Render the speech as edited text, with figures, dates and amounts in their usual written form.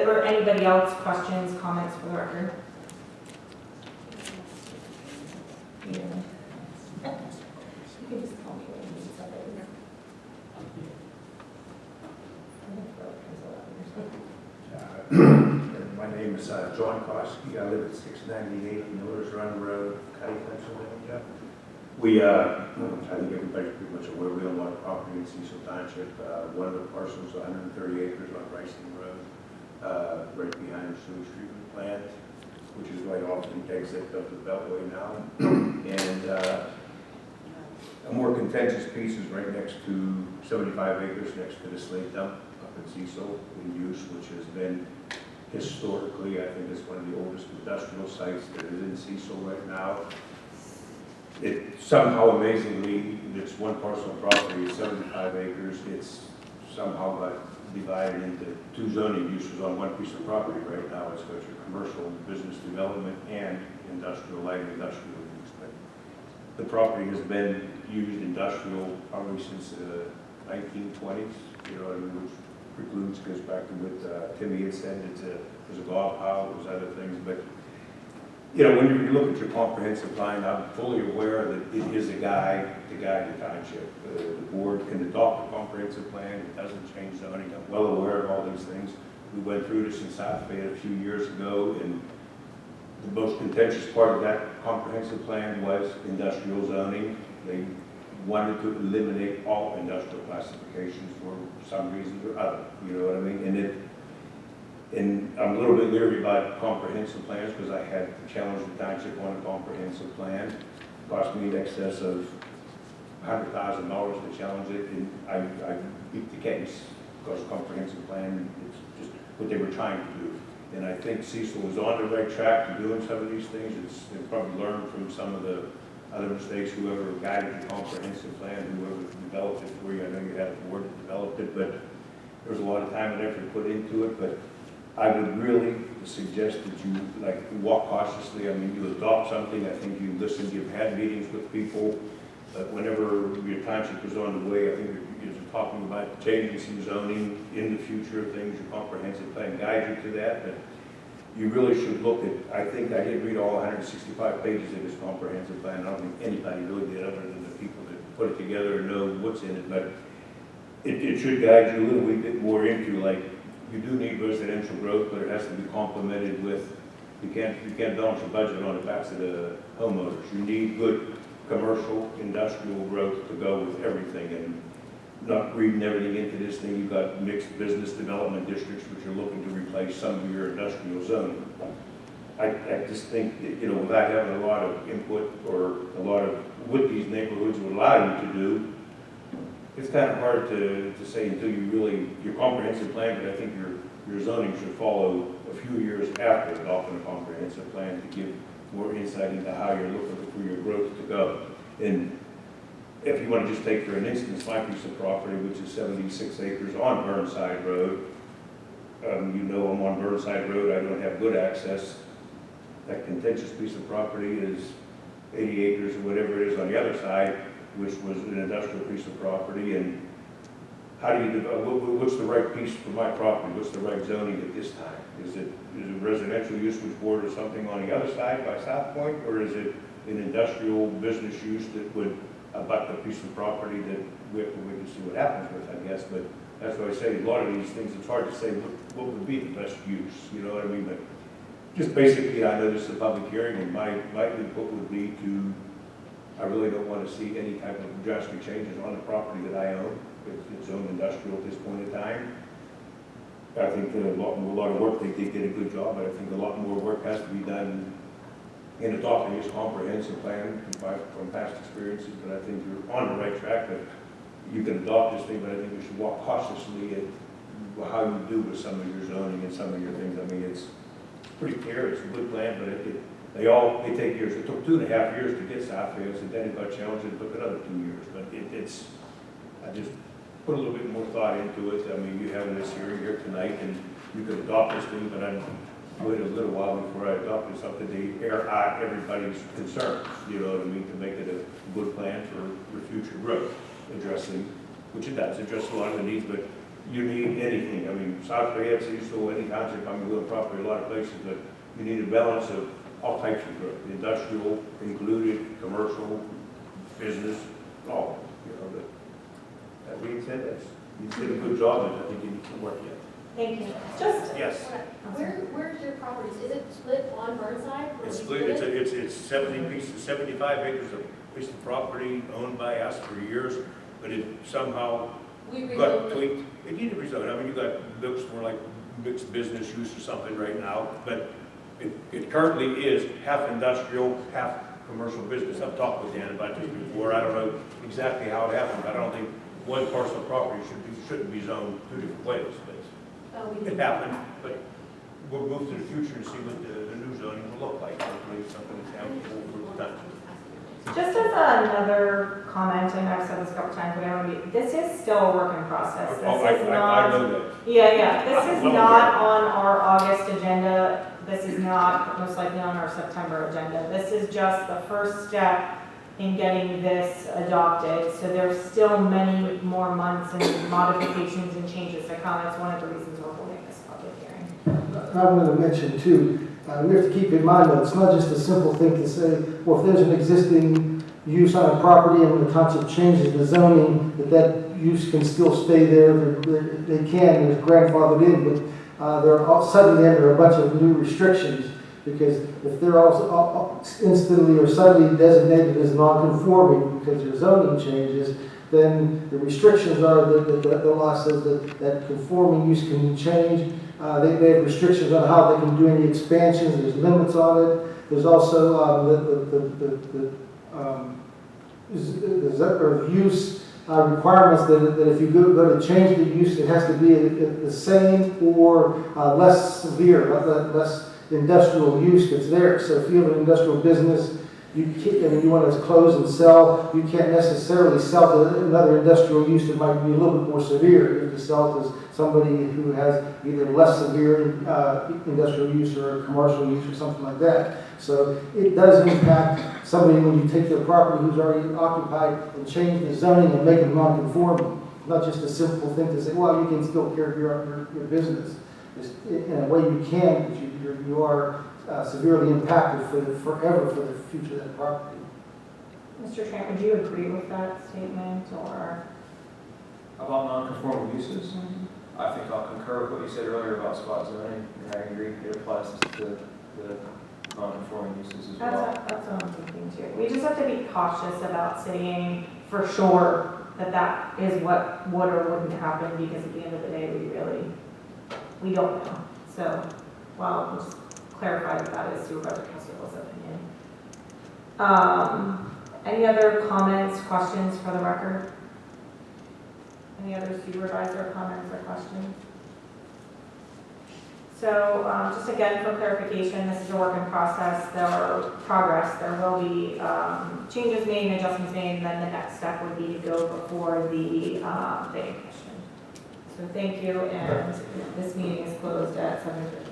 Or anybody else, questions, comments for the record? Yeah. You can just call me when you need something. My name is John Koski. I live at 698 Millers Run Road, Cuddy, Pennsylvania. We, I think everybody's pretty much aware, we own a lot of property in Cecil Township. One of the parcels, 130 acres on Ricing Road, right behind the sewage treatment plant, which is right off the exit of the Beltway now. And a more contentious piece is right next to 75 acres next to the slate dump up in Cecil in use, which has been historically, I think it's one of the oldest industrial sites that is in Cecil right now. It somehow amazingly, it's one parcel of property, it's 75 acres. It's somehow got divided into two zoning uses on one piece of property right now. It's got your commercial business development and industrial, light industrial use. But the property has been used industrial probably since the 1920s, you know, which precludes, goes back to what Timmy had said. There's a golf pile, there's other things, but you know, when you look at your comprehensive plan, I'm fully aware that it is a guide to guide the township. The board can adopt a comprehensive plan, it doesn't change zoning. I'm well aware of all these things. We went through this in South Bay a few years ago, and the most contentious part of that comprehensive plan was industrial zoning. They wanted to eliminate all industrial classifications for some reason or other, you know what I mean? And I'm a little bit leery about comprehensive plans because I had to challenge the township on a comprehensive plan. It cost me in excess of $100,000 to challenge it, and I beat the case because comprehensive plan is just what they were trying to do. And I think Cecil was on the right track to doing some of these things. They've probably learned from some of the other mistakes, whoever guided the comprehensive plan, whoever developed it for you. I know you had a board that developed it, but there was a lot of time and effort put into it. But I would really suggest that you walk cautiously. I mean, you adopt something. I think you listen. You've had meetings with people. But whenever your township is on the way, I think you're talking about changing some zoning in the future of things. Your comprehensive plan guides you to that. But you really should look at, I think I did read all 165 pages of this comprehensive plan. I don't think anybody really did other than the people that put it together and know what's in it. But it should guide you a little bit more into, like, you do need residential growth, but it has to be complemented with, you can't balance your budget on the backs of the homeowners. You need good commercial, industrial growth to go with everything, and not reading everything into this thing. You've got mixed business development districts which are looking to replace some of your industrial zoning. I just think that, you know, without having a lot of input or a lot of what these neighborhoods would allow you to do, it's kind of hard to say until you really, your comprehensive plan, but I think your zoning should follow a few years after adopting a comprehensive plan to give more insight into how you're looking for your growth to go. And if you want to just take for an instance my piece of property, which is 76 acres on Burnside Road, you know I'm on Burnside Road, I don't have good access. That contentious piece of property is 80 acres or whatever it is on the other side, which was an industrial piece of property. And how do you, what's the right piece for my property? What's the right zoning at this time? Is it residential use which borders something on the other side by South Point, or is it an industrial business use that would abut the piece of property that we have to wait and see what happens with, I guess? But that's why I say a lot of these things, it's hard to say what would be the best use, you know what I mean? But just basically, I know this is a public hearing, and my input would be to, I really don't want to see any type of drastic changes on the property that I own. It's owned industrial at this point in time. I think a lot of work, they did a good job, but I think a lot more work has to be done in adopting this comprehensive plan from past experiences. But I think you're on the right track, that you can adopt this thing, but I think you should walk cautiously at how you do with some of your zoning and some of your things. I mean, it's pretty clear, it's a good plan, but they take years. It took 2.5 years to get South Bay, and then it got challenged, and it took another 2 years. But I just put a little bit more thought into it. I mean, you having this hearing here tonight, and you could adopt this thing, but I'm waiting a little while before I adopted something to air out everybody's concerns, you know what I mean, to make it a good plan for future growth, addressing, which it does, address a lot of the needs, but you need anything. I mean, South Fayette, Cecil, any township, I mean, we're probably a lot of places, but you need a balance of all types of growth, industrial included, commercial, business, all, you know, but that being said, you did a good job, and I think you need some work yet. Thank you. Just, Yes. Where's your properties? Is it split on Burnside? or It's you split, it? it's 70 pieces, 75 acres of piece of property owned by us for years, but it somehow We got rezoned it. tweaked. It needed rezoned. I mean, you got looks more like mixed business use or something right now, but it currently is half industrial, half commercial business. I've talked with Dan about this before. I don't know exactly how it happened, but I don't think one parcel of property shouldn't be zoned two different ways. Oh, we But did. it happened, but we'll move to the future and see what the new zoning will look like. Hopefully something that's helpful for the time. just as another comment, and I've said this a couple times, but I want to be, this is still a work in process. This Oh, is I not, know that. yeah, this is Well not aware. on our August agenda. This is not most likely on our September agenda. This is just the first step in getting this adopted. So there's still many more months and modifications and changes to come. It's one of the reasons we're holding this public hearing. I wanted to mention too, we have to keep in mind that it's not just a simple thing to say, well, if there's an existing use on a property and the township changes the zoning, that use can still stay there, they can, there's grandfathered in, but they're suddenly under a bunch of new restrictions, because if they're also instantly or suddenly designated as non-conforming because their zoning changes, then the restrictions are that the law says that conforming use can change. They have restrictions on how they can do any expansions. There's limits on it. There's also the use requirements that if you go to change the use, it has to be the same or less severe, less industrial use that's there. So if you have an industrial business, you want to close and sell, you can't necessarily sell to another industrial use that might be a little bit more severe. You have to sell to somebody who has either less severe industrial use or commercial use or something like that. So it does impact somebody when you take their property who's already occupied and change the zoning and make them non-conforming. Not just a simple thing to say, well, you can still carry your business. In a way you can, but you are severely impacted forever for the future of that property. Mr. Tramp, would you agree with that statement, or? About non-conforming uses, I think I'll concur with what you said earlier about spot zoning, and I agree it applies to the non-conforming uses as well. That's what I'm thinking too. We just have to be cautious about saying for sure that is what would or wouldn't happen, because at the end of the day, we don't know. So, well, we'll just clarify that is Supervisor Cecil's opinion. Any other comments, questions for the record? Any other supervisor comments or questions? So just again for clarification, this is a work in process. There will be changes made and adjustments made, and then the next step would be to go before the planning commission. So thank you, and this meeting is closed at 7:50.